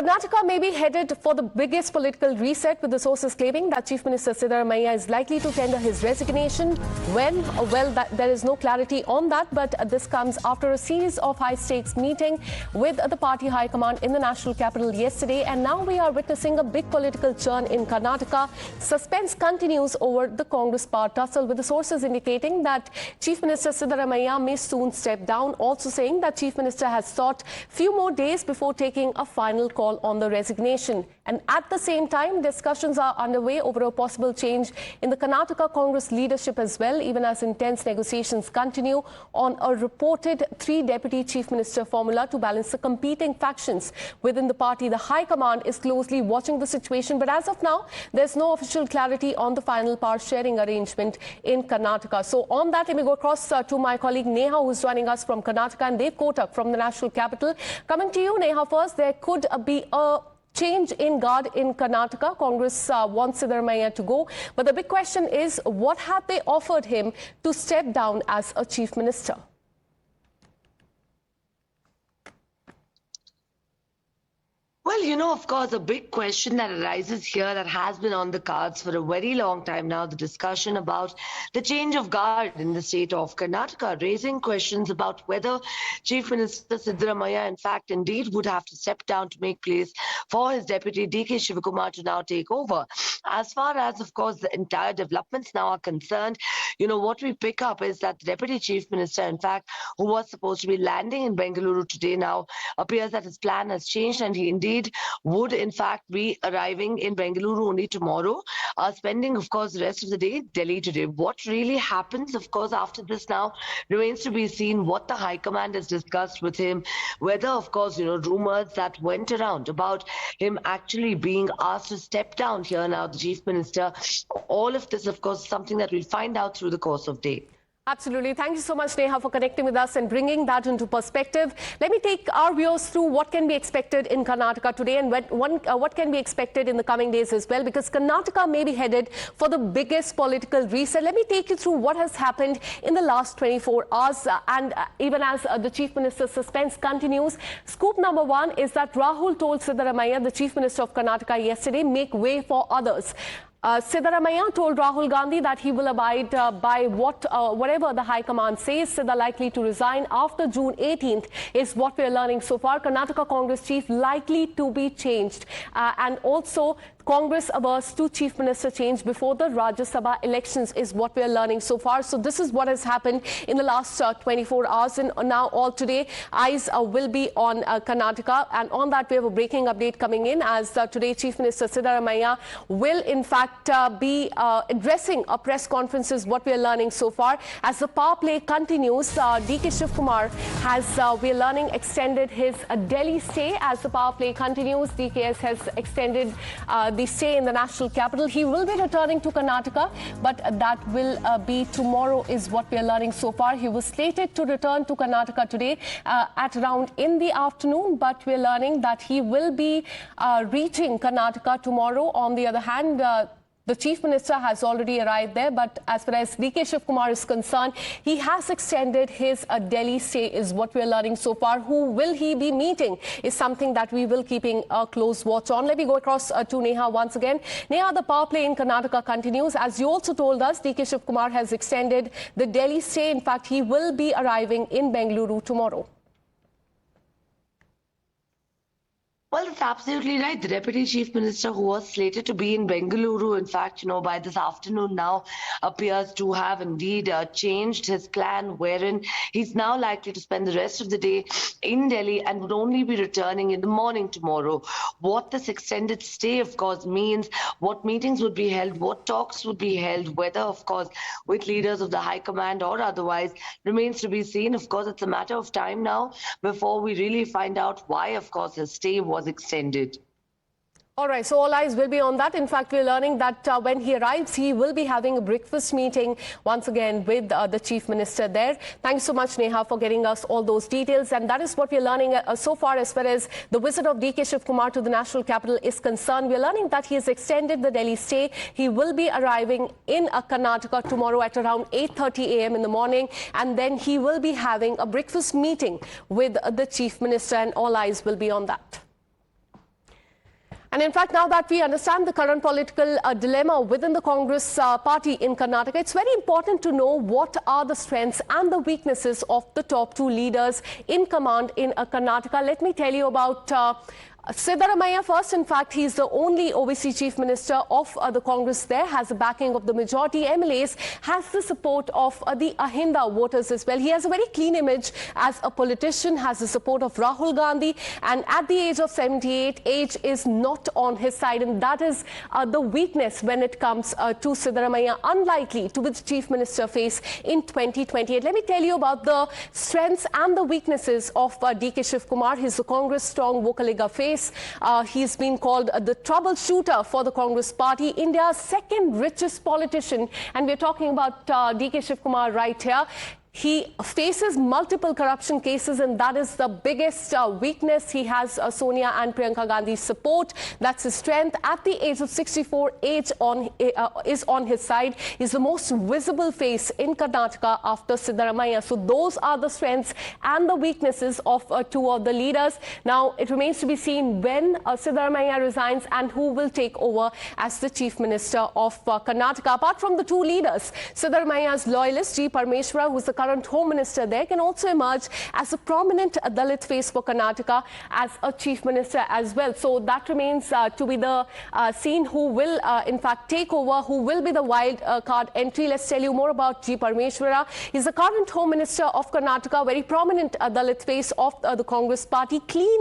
Karnataka may be headed for the biggest political reset, with the sources claiming that Chief Minister Siddaramaiah is likely to tender his resignation. When? Well, there is no clarity on that, but this comes after a series of high-stakes meeting with the party high command in the national capital yesterday, and now we are witnessing a big political churn in Karnataka. Suspense continues over the Congress power tussle, with the sources indicating that Chief Minister Siddaramaiah may soon step down, also saying that Chief Minister has sought few more days before taking a final call on the resignation. And at the same time, discussions are underway over a possible change in the Karnataka Congress leadership as well, even as intense negotiations continue on a reported 3 deputy chief minister formula to balance the competing factions within the party. The high command is closely watching the situation, but as of now, there's no official clarity on the final power sharing arrangement in Karnataka. So on that, let me go across to my colleague Neha, who's joining us from Karnataka, and Dev Kotak from the national capital. Coming to you, Neha, first, there could be a change in guard in Karnataka. Congress wants Siddaramaiah to go. But the big question is, what have they offered him to step down as a chief minister? Well, of course, a big question that arises here that has been on the cards for a very long time now, the discussion about the change of guard in the state of Karnataka, raising questions about whether Chief Minister Siddaramaiah, in fact, indeed would have to step down to make place for his deputy D.K. Shivakumar to now take over. As far as, of course, the entire developments now are concerned, what we pick up is that the deputy chief minister, in fact, who was supposed to be landing in Bengaluru today, now appears that his plan has changed, and he indeed would in fact be arriving in Bengaluru only tomorrow, spending of course the rest of the day Delhi today. What really happens of course after this now remains to be seen, what the high command has discussed with him, whether of course rumors that went around about him actually being asked to step down here now, the chief minister. All of this of course is something that we'll find out through the course of day. Absolutely. Thank you so much, Neha, for connecting with us and bringing that into perspective. Let me take our viewers through what can be expected in Karnataka today and what can be expected in the coming days as well, because Karnataka may be headed for the biggest political reset. Let me take you through what has happened in the last 24 hours. And even as the Chief Minister's suspense continues, scoop number 1 is that Rahul told Siddaramaiah, the Chief Minister of Karnataka, yesterday, make way for others. Siddaramaiah told Rahul Gandhi that he will abide by whatever the High Command says. Sidda likely to resign after June 18th is what we are learning so far. Karnataka Congress chief likely to be changed. And also, Congress averse to Chief Minister change before the Rajya Sabha elections is what we are learning so far. So this is what has happened in the last 24 hours. And now all today, eyes will be on Karnataka. And on that, we have a breaking update coming in as today Chief Minister Siddaramaiah will in fact be addressing a press conference is what we are learning so far. As the power play continues, D.K. Shivakumar has, we are learning, extended his Delhi stay. As the power play continues, DKS has extended the stay in the national capital. He will be returning to Karnataka, but that will be tomorrow is what we are learning so far. He was slated to return to Karnataka today at around in the afternoon, but we are learning that he will be reaching Karnataka tomorrow. On the other hand, the Chief Minister has already arrived there, but as far as D.K. Shivakumar is concerned, he has extended his Delhi stay is what we are learning so far. Who will he be meeting is something that we will keeping a close watch on. Let me go across to Neha once again. Neha, the power play in Karnataka continues. As you also told us, D.K. Shivakumar has extended the Delhi stay. In fact, he will be arriving in Bengaluru tomorrow. Well, that's absolutely right. The Deputy Chief Minister, who was slated to be in Bengaluru, in fact, by this afternoon now appears to have indeed changed his plan, wherein he's now likely to spend the rest of the day in Delhi and would only be returning in the morning tomorrow. What this extended stay, of course, means, what meetings would be held, what talks would be held, whether, of course, with leaders of the High Command or otherwise, remains to be seen. Of course, it's a matter of time now before we really find out why, of course, his stay was extended. All right, so all eyes will be on that. In fact, we're learning that when he arrives, he will be having a breakfast meeting once again with the Chief Minister there. Thanks so much, Neha, for getting us all those details. And that is what we're learning so far as far as the visit of D.K. Shivakumar to the national capital is concerned. We're learning that he has extended the Delhi stay. He will be arriving in Karnataka tomorrow at around 8:30 a.m. in the morning. And then he will be having a breakfast meeting with the Chief Minister, and all eyes will be on that. And in fact, now that we understand the current political dilemma within the Congress party in Karnataka, it's very important to know what are the strengths and the weaknesses of the top two leaders in command in Karnataka. Let me tell you about Siddaramaiah first. In fact, he's the only OBC chief minister of the Congress there, has the backing of the majority MLAs, has the support of the Ahinda voters as well. He has a very clean image as a politician, has the support of Rahul Gandhi, and at the age of 78, age is not on his side, and that is the weakness when it comes to Siddaramaiah, unlikely to be the chief minister face in 2028. Let me tell you about the strengths and the weaknesses of DK Shiv Kumar. He's the Congress strong Vocaliga face. He's been called the troubleshooter for the Congress party, India's second richest politician. And we're talking about DK Shiv Kumar right here. He faces multiple corruption cases, and that is the biggest weakness. He has Sonia and Priyanka Gandhi's support. That's his strength. At the age of 64, age is on his side. He's the most visible face in Karnataka after Siddaramaiah. So those are the strengths and the weaknesses of two of the leaders. Now, it remains to be seen when Siddaramaiah resigns and who will take over as the chief minister of Karnataka. Apart from the two leaders, Siddaramaiah's loyalist, G. Parmeshwara, who's the current home minister there, can also emerge as a prominent Dalit face for Karnataka as a chief minister as well. So that remains to be the seen who will in fact take over, who will be the wild card entry. Let's tell you more about G. Parmeshwara. He's the current home minister of Karnataka, very prominent Dalit face of the Congress party, clean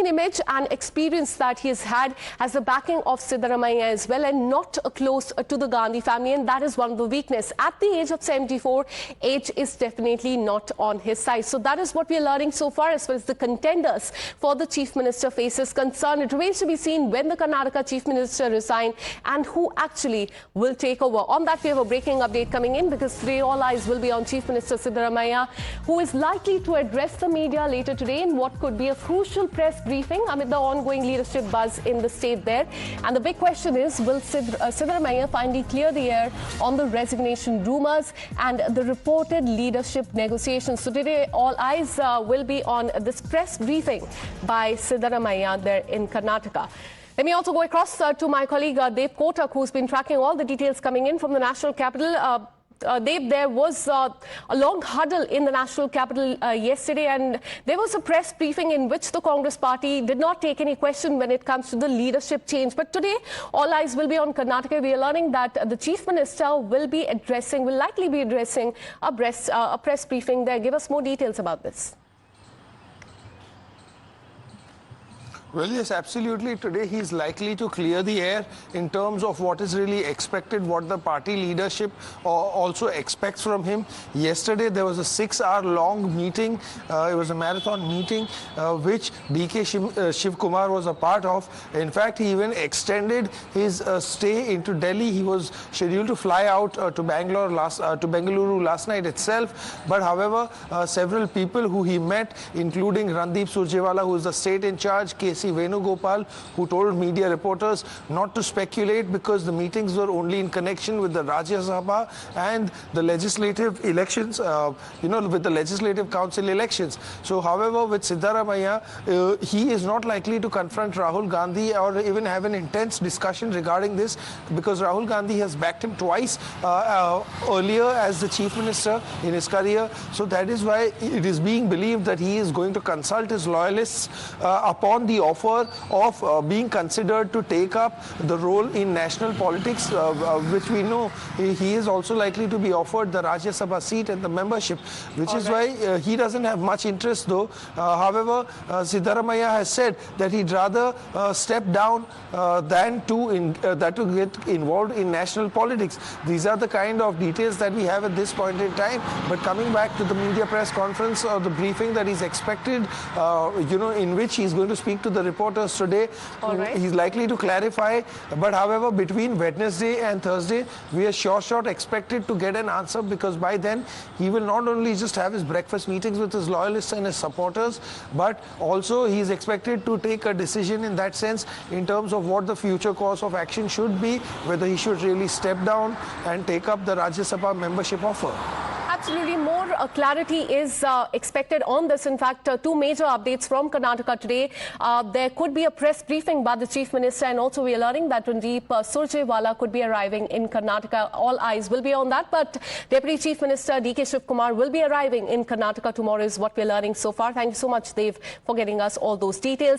image and experience that he has had, has the backing of Siddaramaiah as well, and not close to the Gandhi family, and that is one of the weaknesses. At the age of 74, age is definitely not on his side. So that is what we are learning so far as far as the contenders for the chief minister face is concerned. It remains to be seen when the Karnataka chief minister resigns and who actually will take over. On that, we have a breaking update coming in, because today all eyes will be on Chief Minister Siddaramaiah, who is likely to address the media later today in what could be a crucial press briefing amid the ongoing leadership buzz in the state there. And the big question is, will Siddaramaiah finally clear the air on the resignation rumours and the reported leadership negotiations? So today, all eyes will be on this press briefing by Siddaramaiah there in Karnataka. Let me also go across to my colleague Dev Kotak, who's been tracking all the details coming in from the national capital. Dev, there was a long huddle in the national capital yesterday, and there was a press briefing in which the Congress party did not take any question when it comes to the leadership change. But today, all eyes will be on Karnataka. We are learning that the chief minister will likely be addressing a press briefing there. Give us more details about this. Well, yes, absolutely. Today he's likely to clear the air in terms of what is really expected, what the party leadership also expects from him. Yesterday there was a 6-hour-long meeting. It was a marathon meeting which DK Shiv Kumar was a part of. In fact, he even extended his stay into Delhi. He was scheduled to fly out to Bengaluru last night itself. But however, several people who he met, including Randeep Surjewala, who is the state in charge, C. Venugopal, who told media reporters not to speculate because the meetings were only in connection with the Rajya Sabha and the legislative elections, with the legislative council elections. So, however, with Siddaramaiah, he is not likely to confront Rahul Gandhi or even have an intense discussion regarding this, because Rahul Gandhi has backed him twice earlier as the chief minister in his career. So that is why it is being believed that he is going to consult his loyalists upon the offer of being considered to take up the role in national politics, which we know he is also likely to be offered the Rajya Sabha seat and the membership, which is why he doesn't have much interest though. However, Siddaramaiah has said that he'd rather step down than to get involved in national politics. These are the kind of details that we have at this point in time. But coming back to the media press conference or the briefing that is expected, in which he's going to speak to the reporters today. He's likely to clarify. But however, between Wednesday and Thursday, we are short expected to get an answer, because by then he will not only just have his breakfast meetings with his loyalists and his supporters, but also he is expected to take a decision in that sense in terms of what the future course of action should be, whether he should really step down and take up the Rajya Sabha membership offer. absolutely. More clarity is expected on this. In fact, two major updates from Karnataka today. There could be a press briefing by the Chief Minister, and also we are learning that Randeep Surjewala could be arriving in Karnataka. All eyes will be on that. But Deputy Chief Minister D.K. Shivkumar will be arriving in Karnataka tomorrow is what we are learning so far. Thank you so much, Dev, for getting us all those details.